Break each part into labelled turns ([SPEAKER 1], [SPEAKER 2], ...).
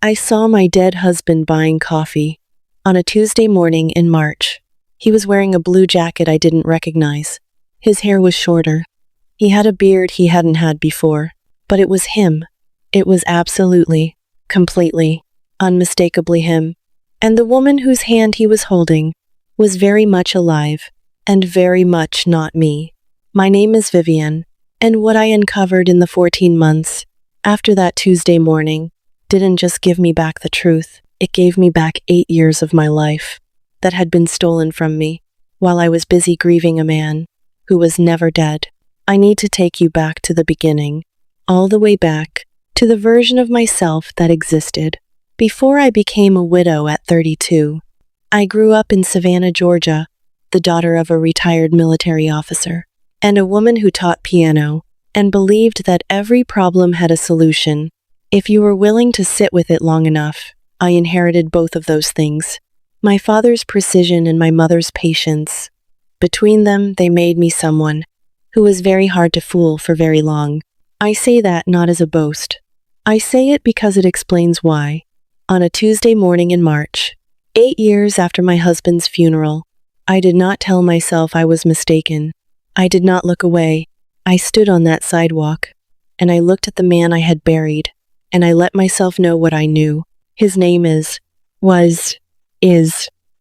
[SPEAKER 1] I saw my dead husband buying coffee on a Tuesday morning in March. He was wearing a blue jacket I didn't recognize. His hair was shorter. He had a beard he hadn't had before, but it was him. It was absolutely, completely, unmistakably him. And the woman whose hand he was holding was very much alive and very much not me. My name is Vivian, and what I uncovered in the 14 months after that Tuesday morning didn't just give me back the truth, it gave me back 8 years of my life that had been stolen from me while I was busy grieving a man who was never dead. I need to take you back to the beginning, all the way back to the version of myself that existed before I became a widow at 32. I grew up in Savannah, Georgia, the daughter of a retired military officer and a woman who taught piano and believed that every problem had a solution if you were willing to sit with it long enough. I inherited both of those things, my father's precision and my mother's patience. Between them, they made me someone who was very hard to fool for very long. I say that not as a boast. I say it because it explains why. On a Tuesday morning in March, 8 years after my husband's funeral, I did not tell myself I was mistaken. I did not look away. I stood on that sidewalk, and I looked at the man I had buried, and I let myself know what I knew. His name is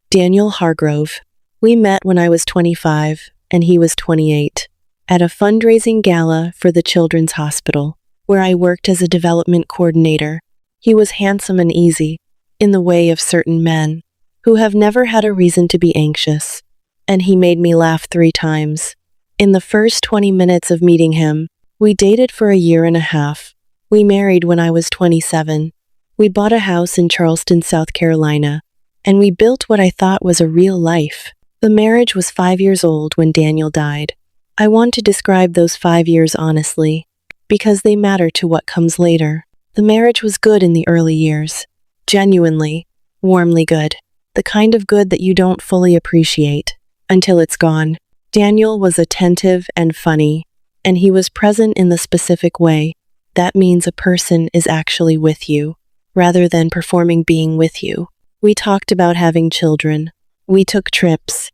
[SPEAKER 1] Daniel Hargrove. We met when I was 25, and he was 28, at a fundraising gala for the Children's Hospital, where I worked as a development coordinator. He was handsome and easy, in the way of certain men, who have never had a reason to be anxious, and he made me laugh 3 times. In the first 20 minutes of meeting him, we dated for a year and a half. We married when I was 27. We bought a house in Charleston, South Carolina, and we built what I thought was a real life. The marriage was 5 years old when Daniel died. I want to describe those 5 years honestly, because they matter to what comes later. The marriage was good in the early years. Genuinely, warmly good. The kind of good that you don't fully appreciate until it's gone. Daniel was attentive and funny, and he was present in the specific way. That means a person is actually with you, rather than performing being with you. We talked about having children. We took trips.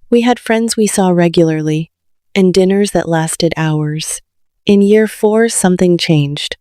[SPEAKER 1] We had friends we saw regularly, and dinners that lasted hours. In year 4, something changed.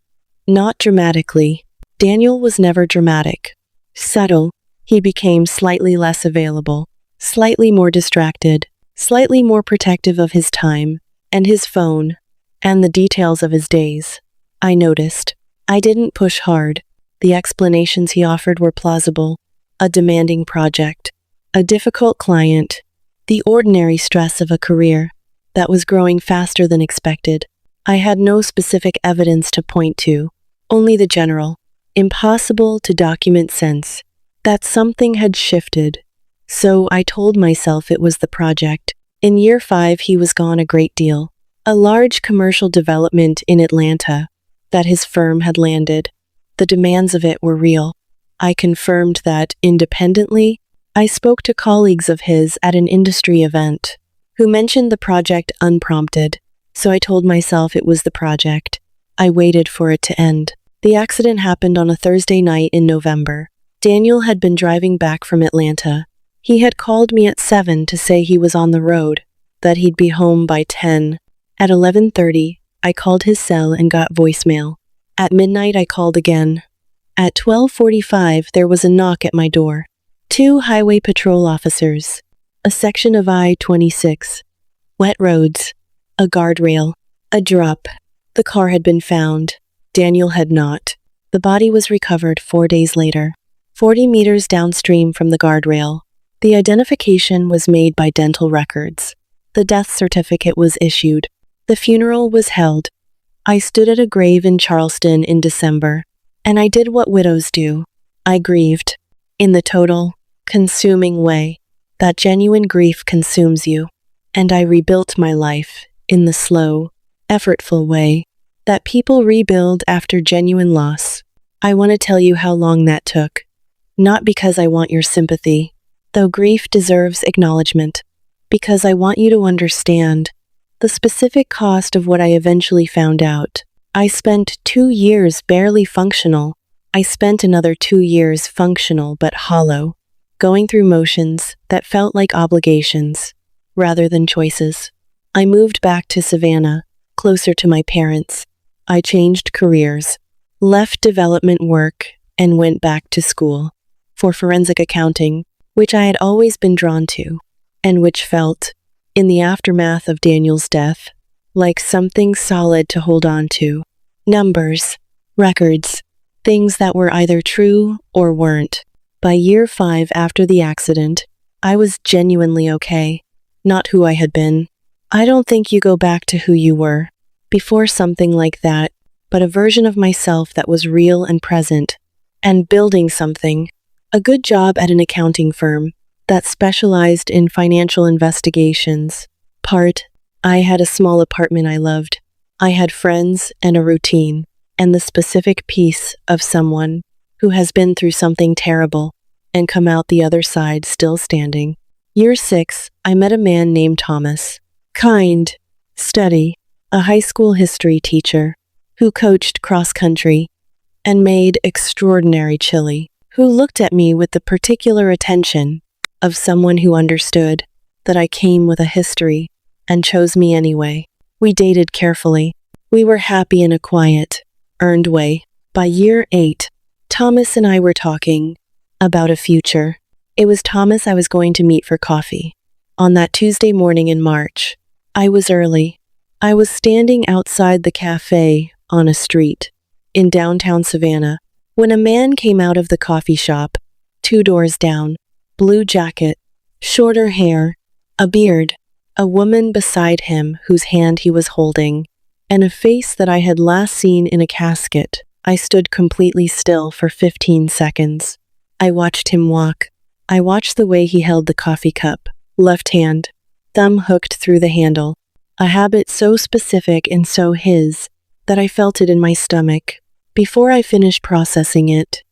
[SPEAKER 1] Not dramatically. Daniel was never dramatic. Subtle. He became slightly less available, slightly more distracted, slightly more protective of his time, and his phone, and the details of his days. I noticed. I didn't push hard. The explanations he offered were plausible. A demanding project, a difficult client, the ordinary stress of a career that was growing faster than expected. I had no specific evidence to point to, only the general, impossible to document sense that something had shifted. So I told myself it was the project. In year 5, he was gone a great deal. A large commercial development in Atlanta that his firm had landed. The demands of it were real. I confirmed that independently. I spoke to colleagues of his at an industry event who mentioned the project unprompted, so I told myself it was the project. I waited for it to end. The accident happened on a Thursday night in November. Daniel had been driving back from Atlanta. He had called me at 7 to say he was on the road, that he'd be home by 10. At 11:30, I called his cell and got voicemail. At midnight, I called again. At 12:45, there was a knock at my door. 2 highway patrol officers. A section of I-26. Wet roads. A guardrail. A drop. The car had been found. Daniel had not. The body was recovered 4 days later, 40 meters downstream from the guardrail. The identification was made by dental records. The death certificate was issued. The funeral was held. I stood at a grave in Charleston in December, and I did what widows do. I grieved. In the total, consuming way. That genuine grief consumes you. And I rebuilt my life in the slow, effortful way that people rebuild after genuine loss. I want to tell you how long that took. Not because I want your sympathy, though grief deserves acknowledgement, because I want you to understand the specific cost of what I eventually found out. I spent 2 years barely functional, I spent another 2 years functional but hollow, going through motions that felt like obligations rather than choices. I moved back to Savannah, closer to my parents. I changed careers, left development work, and went back to school for forensic accounting, which I had always been drawn to, and which felt, in the aftermath of Daniel's death, like something solid to hold on to. Numbers, records, things that were either true or weren't. By year 5 after the accident, I was genuinely okay, not who I had been. I don't think you go back to who you were before something like that, but a version of myself that was real and present, and building something. A good job at an accounting firm that specialized in financial investigations. I had a small apartment I loved. I had friends and a routine, and the specific piece of someone who has been through something terrible and come out the other side still standing. Year 6, I met a man named Thomas. Kind, steady, a high school history teacher who coached cross-country and made extraordinary chili, who looked at me with the particular attention of someone who understood that I came with a history and chose me anyway. We dated carefully. We were happy in a quiet, earned way. By year 8, Thomas and I were talking about a future. It was Thomas I was going to meet for coffee. On that Tuesday morning in March, I was early. I was standing outside the cafe on a street in downtown Savannah when a man came out of the coffee shop, 2 doors down, blue jacket, shorter hair, a beard, a woman beside him whose hand he was holding, and a face that I had last seen in a casket. I stood completely still for 15 seconds. I watched him walk. I watched the way he held the coffee cup, left hand, thumb hooked through the handle, a habit so specific and so his that I felt it in my stomach. Before I finished processing it,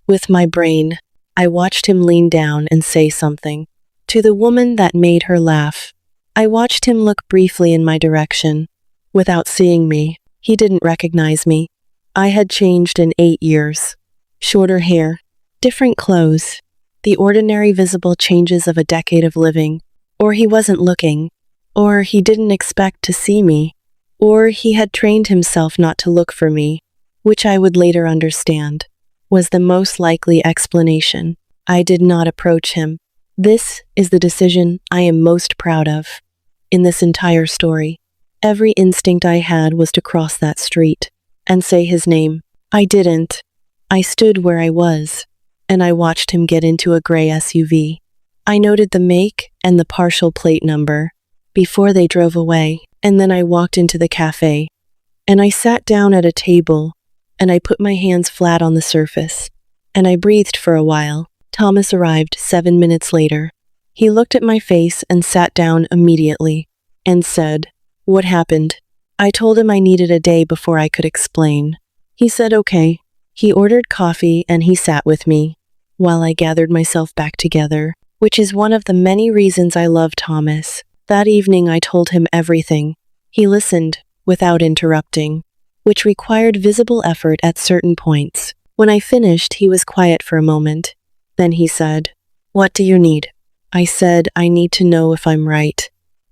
[SPEAKER 1] with my brain, I watched him lean down and say something to the woman that made her laugh. I watched him look briefly in my direction. Without seeing me, he didn't recognize me. I had changed in 8 years. Shorter hair, different clothes, the ordinary visible changes of a decade of living. Or he wasn't looking, or he didn't expect to see me, or he had trained himself not to look for me, which I would later understand was the most likely explanation. I did not approach him. This is the decision I am most proud of in this entire story. Every instinct I had was to cross that street and say his name. I didn't. I stood where I was, and I watched him get into a gray SUV. I noted the make and the partial plate number before they drove away, and then I walked into the cafe, and I sat down at a table, and I put my hands flat on the surface, and I breathed for a while. Thomas arrived 7 minutes later. He looked at my face and sat down immediately, and said, "What happened?" I told him I needed a day before I could explain. He said okay. He ordered coffee and he sat with me while I gathered myself back together, which is one of the many reasons I love Thomas. That evening I told him everything. He listened without interrupting, which required visible effort at certain points. When I finished, he was quiet for a moment. Then he said, "What do you need?" I said, "I need to know if I'm right."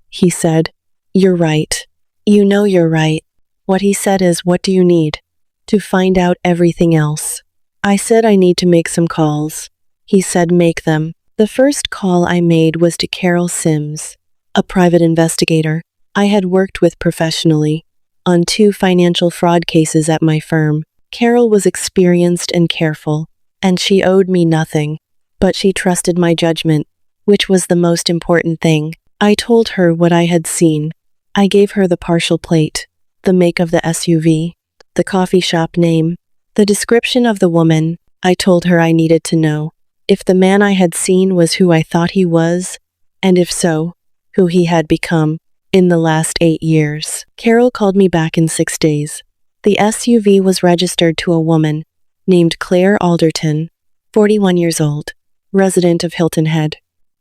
[SPEAKER 1] He said, "You're right. You know you're right." What he said is, "What do you need?" To find out everything else. I said I need to make some calls. He said, "Make them." The first call I made was to Carol Sims, a private investigator I had worked with professionally on 2 financial fraud cases at my firm. Carol was experienced and careful, and she owed me nothing, but she trusted my judgment, which was the most important thing. I told her what I had seen. I gave her the partial plate, the make of the SUV, the coffee shop name, the description of the woman. I told her I needed to know if the man I had seen was who I thought he was, and if so, who he had become in the last 8 years. Carol called me back in 6 days. The SUV was registered to a woman named Claire Alderton, 41 years old, resident of Hilton Head.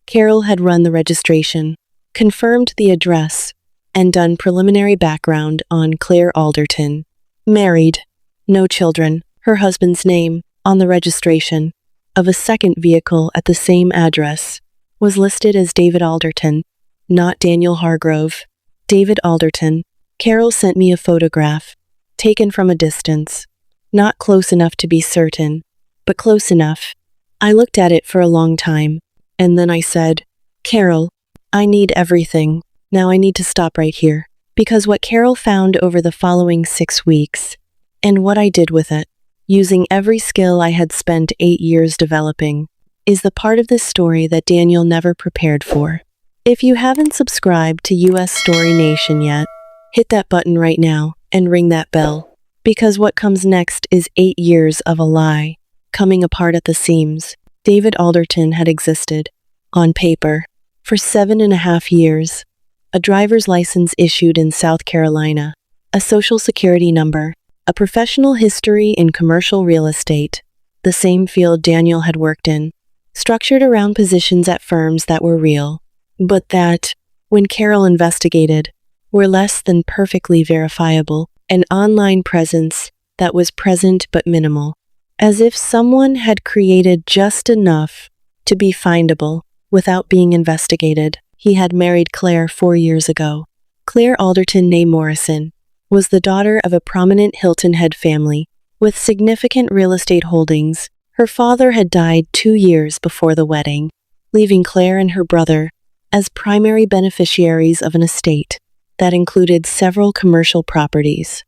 [SPEAKER 1] Carol had run the registration, confirmed the address, and done preliminary background on Claire Alderton. Married, no children, her husband's name, on the registration of a second vehicle at the same address was listed as David Alderton, not Daniel Hargrove. David Alderton. Carol sent me a photograph, taken from a distance. Not close enough to be certain, but close enough. I looked at it for a long time, and then I said, Carol, I need everything. Now I need to stop right here. Because what Carol found over the following 6 weeks, and what I did with it, using every skill I had spent 8 years developing, is the part of this story that Daniel never prepared for. If you haven't subscribed to US Story Nation yet, hit that button right now and ring that bell, because what comes next is 8 years of a lie, coming apart at the seams. David Alderton had existed, on paper, for 7.5 years. A driver's license issued in South Carolina, a social security number, a professional history in commercial real estate, the same field Daniel had worked in, structured around positions at firms that were real, but that, when Carol investigated, were less than perfectly verifiable, an online presence that was present but minimal, as if someone had created just enough to be findable without being investigated. He had married Claire 4 years ago. Claire Alderton née Morrison was the daughter of a prominent Hilton Head family with significant real estate holdings. Her father had died 2 years before the wedding, leaving Claire and her brother as primary beneficiaries of an estate that included several commercial properties.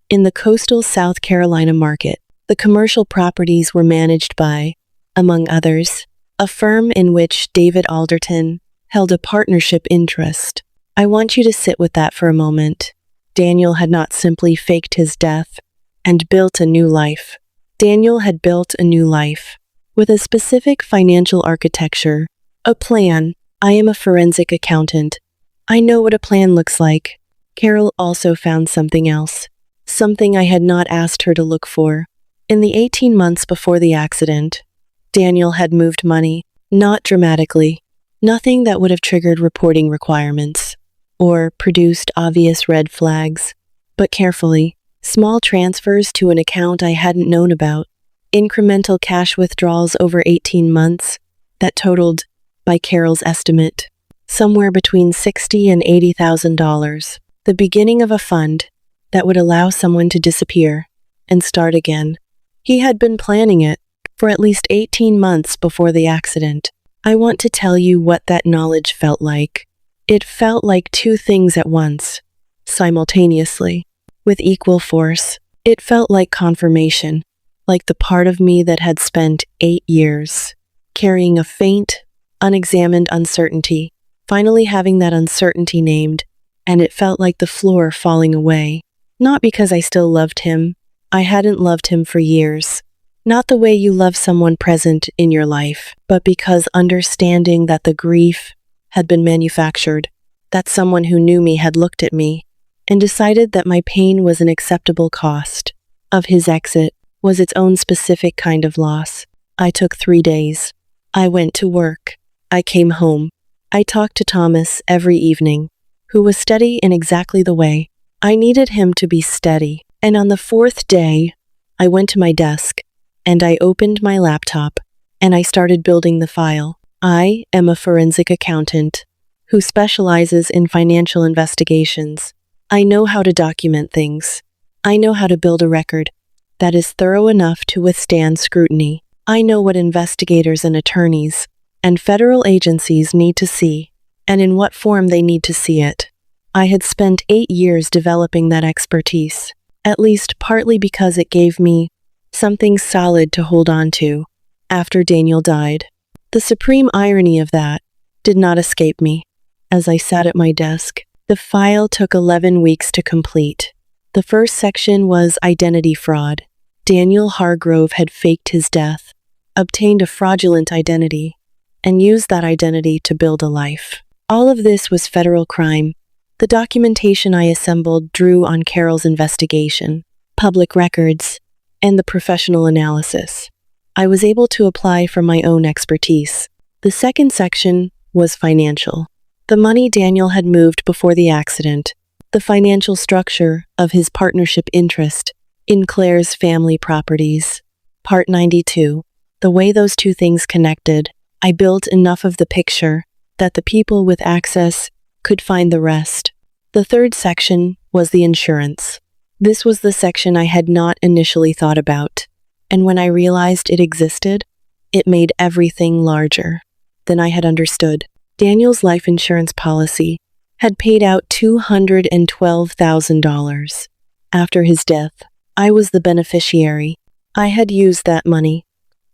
[SPEAKER 1] In the coastal South Carolina market, the commercial properties were managed by, among others, a firm in which David Alderton held a partnership interest. I want you to sit with that for a moment. Daniel had not simply faked his death and built a new life. Daniel had built a new life with a specific financial architecture, a plan. I am a forensic accountant. I know what a plan looks like. Carol also found something else, something I had not asked her to look for. In the 18 months before the accident, Daniel had moved money, not dramatically, nothing that would have triggered reporting requirements or produced obvious red flags, but carefully, small transfers to an account I hadn't known about, incremental cash withdrawals over 18 months that totaled, by Carol's estimate, somewhere between $60,000 and $80,000, the beginning of a fund that would allow someone to disappear and start again. He had been planning it for at least 18 months before the accident. I want to tell you what that knowledge felt like. It felt like two things at once, simultaneously, with equal force. It felt like confirmation, like the part of me that had spent 8 years carrying a faint, unexamined uncertainty, finally having that uncertainty named, and it felt like the floor falling away. Not because I still loved him. I hadn't loved him for years. Not the way you love someone present in your life, but because understanding that the grief had been manufactured, that someone who knew me had looked at me and decided that my pain was an acceptable cost of his exit, was its own specific kind of loss. I took 3 days. I went to work. I came home. I talked to Thomas every evening, who was steady in exactly the way I needed him to be steady. And on the 4th day, I went to my desk, and I opened my laptop, and I started building the file. I am a forensic accountant who specializes in financial investigations. I know how to document things. I know how to build a record that is thorough enough to withstand scrutiny. I know what investigators and attorneys and federal agencies need to see, and in what form they need to see it. I had spent 8 years developing that expertise, at least partly because it gave me something solid to hold on to after Daniel died. The supreme irony of that did not escape me. As I sat at my desk, the file took 11 weeks to complete. The first section was identity fraud. Daniel Hargrove had faked his death, obtained a fraudulent identity, and used that identity to build a life. All of this was federal crime. The documentation I assembled drew on Carol's investigation, public records, and the professional analysis. I was able to apply for my own expertise. The second section was financial. The money Daniel had moved before the accident, the financial structure of his partnership interest in Claire's family properties, Part 92. The way those two things connected. I built enough of the picture that the people with access could find the rest. The third section was the insurance. This was the section I had not initially thought about, and when I realized it existed, it made everything larger than I had understood. Daniel's life insurance policy had paid out $212,000. After his death, I was the beneficiary. I had used that money,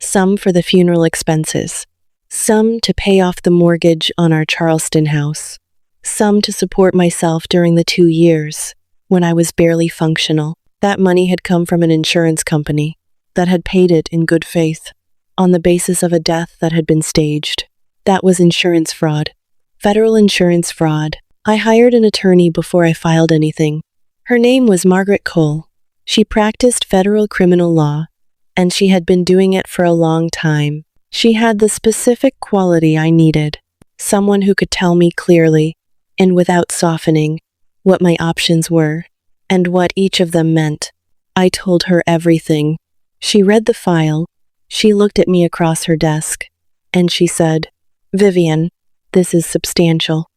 [SPEAKER 1] some for the funeral expenses, some to pay off the mortgage on our Charleston house, some to support myself during the 2 years when I was barely functional. That money had come from an insurance company that had paid it in good faith on the basis of a death that had been staged. That was insurance fraud. Federal insurance fraud. I hired an attorney before I filed anything. Her name was Margaret Cole. She practiced federal criminal law, and she had been doing it for a long time. She had the specific quality I needed, someone who could tell me clearly, and without softening, what my options were, and what each of them meant. I told her everything. She read the file. She looked at me across her desk, and she said, "Vivian, this is substantial."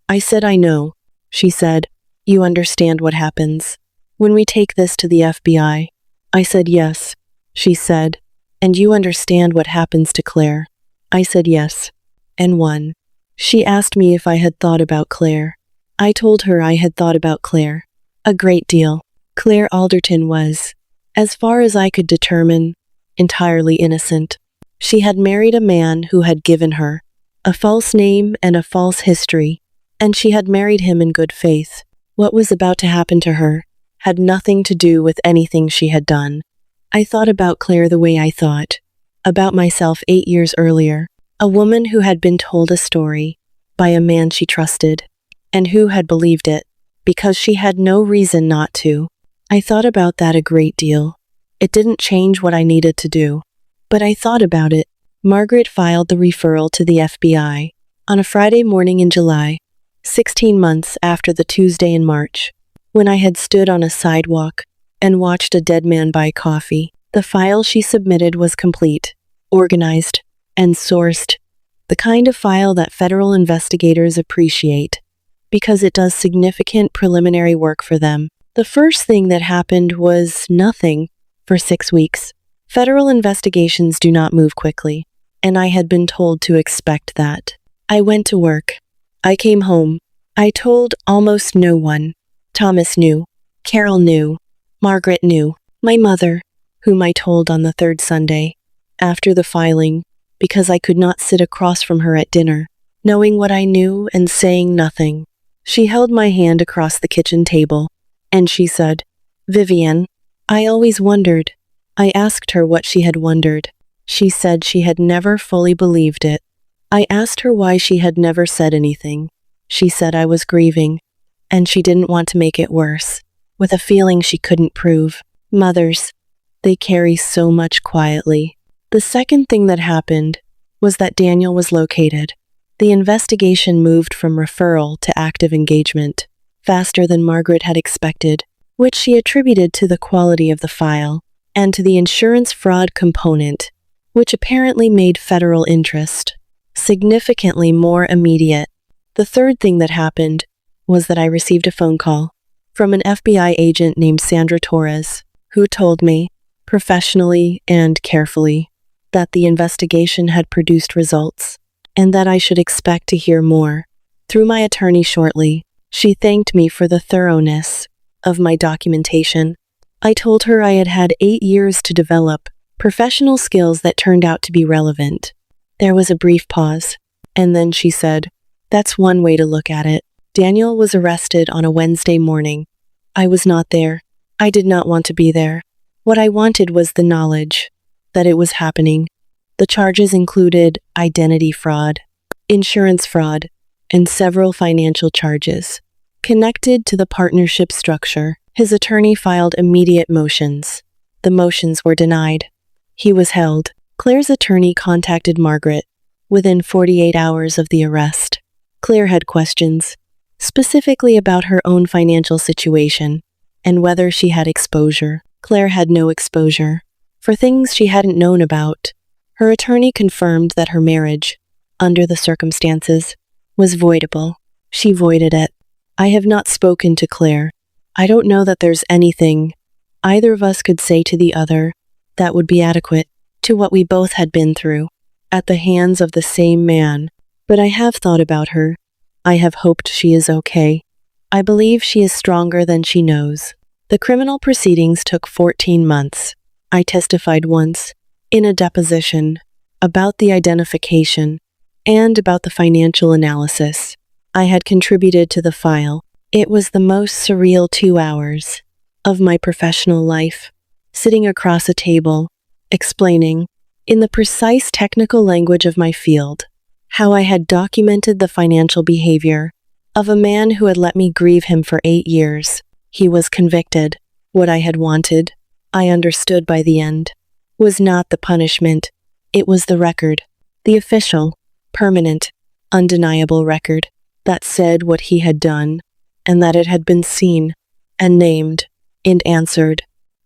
[SPEAKER 1] I said, "I know." She said, "You understand what happens when we take this to the FBI?" I said, "Yes." She said, "And you understand what happens to Claire?" I said, "Yes." And one. She asked me if I had thought about Claire. I told her I had thought about Claire. A great deal. Claire Alderton was, as far as I could determine, entirely innocent. She had married a man who had given her a false name and a false history, and she had married him in good faith. What was about to happen to her had nothing to do with anything she had done. I thought about Claire the way I thought about myself 8 years earlier, a woman who had been told a story by a man she trusted, and who had believed it because she had no reason not to. I thought about that a great deal. It didn't change what I needed to do, but I thought about it. Margaret filed the referral to the FBI on a Friday morning in July, 16 months after the Tuesday in March, when I had stood on a sidewalk and watched a dead man buy coffee. The file she submitted was complete, organized, and sourced, the kind of file that federal investigators appreciate, because it does significant preliminary work for them. The first thing that happened was nothing for 6 weeks. Federal investigations do not move quickly, and I had been told to expect that. I went to work. I came home. I told almost no one. Thomas knew. Carol knew. Margaret knew. My mother, whom I told on the third Sunday, after the filing, because I could not sit across from her at dinner, knowing what I knew and saying nothing. She held my hand across the kitchen table, and she said, "Vivian, I always wondered." I asked her what she had wondered. She said she had never fully believed it. I asked her why she had never said anything. She said I was grieving, and she didn't want to make it worse, with a feeling she couldn't prove. Mothers, they carry so much quietly. The second thing that happened was that Daniel was located. The investigation moved from referral to active engagement, faster than Margaret had expected, which she attributed to the quality of the file and to the insurance fraud component, which apparently made federal interest significantly more immediate. The third thing that happened was that I received a phone call from an FBI agent named Sandra Torres, who told me, professionally and carefully, that the investigation had produced results, and that I should expect to hear more through my attorney shortly. She thanked me for the thoroughness of my documentation. I told her I had had 8 years to develop professional skills that turned out to be relevant. There was a brief pause, and then she said, "That's one way to look at it." Daniel was arrested on a Wednesday morning. I was not there. I did not want to be there. What I wanted was the knowledge that it was happening. The charges included identity fraud, insurance fraud, and several financial charges connected to the partnership structure. His attorney filed immediate motions. The motions were denied. He was held. Claire's attorney contacted Margaret within 48 hours of the arrest. Claire had questions, specifically about her own financial situation and whether she had exposure. Claire had no exposure. for things she hadn't known about. Her attorney confirmed that her marriage, under the circumstances, was voidable. She voided it. I have not spoken to Claire. I don't know that there's anything either of us could say to the other that would be adequate to what we both had been through at the hands of the same man. But I have thought about her. I have hoped she is okay. I believe she is stronger than she knows. The criminal proceedings took 14 months. I testified once, in a deposition, about the identification and about the financial analysis. I had contributed to the file. It was the most surreal 2 hours of my professional life, sitting across a table, explaining, in the precise technical language of my field, how I had documented the financial behavior of a man who had let me grieve him for 8 years. He was convicted. What I had wanted, I understood by the end, was not the punishment. It was the record, the official, permanent, undeniable record that said what he had done, and that it had been seen, and named, and answered.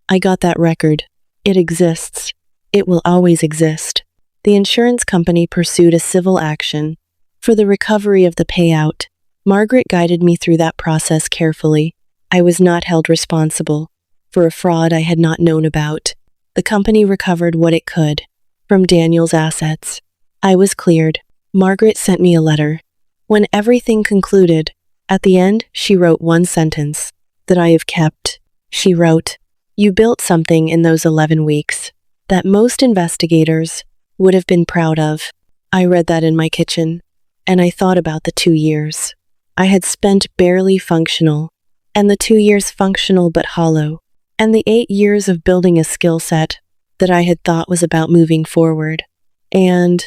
[SPEAKER 1] I got that record. It exists. It will always exist. The insurance company pursued a civil action for the recovery of the payout. Margaret guided me through that process carefully. I was not held responsible for a fraud I had not known about. The company recovered what it could from Daniel's assets. I was cleared. Margaret sent me a letter. When everything concluded, at the end, she wrote one sentence that I have kept. She wrote, "You built something in those 11 weeks that most investigators would have been proud of." I read that in my kitchen, and I thought about the 2 years I had spent barely functional, and the 2 years functional but hollow, and the 8 years of building a skill set that I had thought was about moving forward. And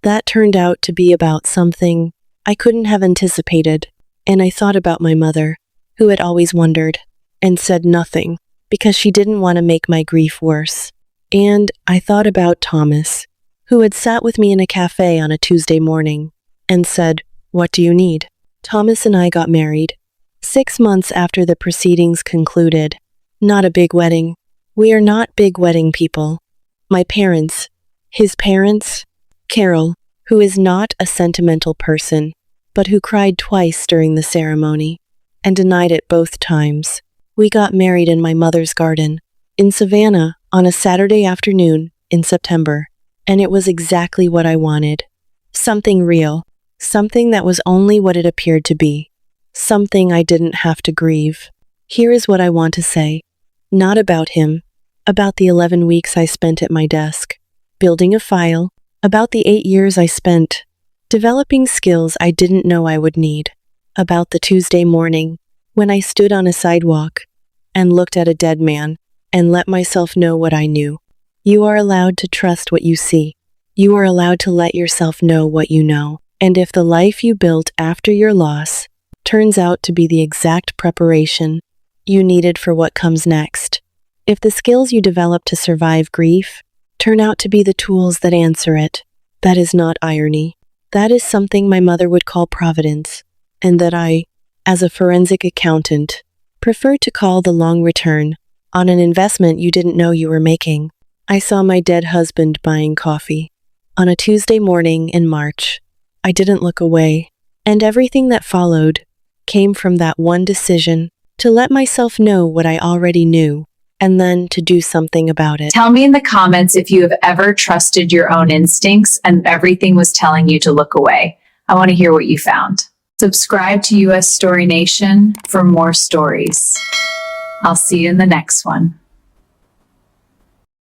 [SPEAKER 1] that turned out to be about something I couldn't have anticipated. And I thought about my mother, who had always wondered, and said nothing, because she didn't want to make my grief worse. And I thought about Thomas, who had sat with me in a cafe on a Tuesday morning, and said, "What do you need?" Thomas and I got married 6 months after the proceedings concluded. Not a big wedding. We are not big wedding people. My parents, his parents, Carol, who is not a sentimental person, but who cried twice during the ceremony, and denied it both times. We got married in my mother's garden, in Savannah, on a Saturday afternoon in September, and it was exactly what I wanted. Something real, something that was only what it appeared to be, something I didn't have to grieve. Here is what I want to say. Not about him, about the 11 weeks I spent at my desk, building a file, about the 8 years I spent developing skills I didn't know I would need, about the Tuesday morning when I stood on a sidewalk and looked at a dead man and let myself know what I knew. You are allowed to trust what you see. You are allowed to let yourself know what you know. And if the life you built after your loss turns out to be the exact preparation you needed for what comes next, if the skills you developed to survive grief turn out to be the tools that answer it, that is not irony. That is something my mother would call providence, and that I, as a forensic accountant, prefer to call the long return on an investment you didn't know you were making. I saw my dead husband buying coffee on a Tuesday morning in March. I didn't look away, and everything that followed came from that one decision to let myself know what I already knew, and then to do something about it.
[SPEAKER 2] Tell me in the comments if you have ever trusted your own instincts and everything was telling you to look away. I want to hear what you found. Subscribe to US Story Nation for more stories. I'll see you in the next one.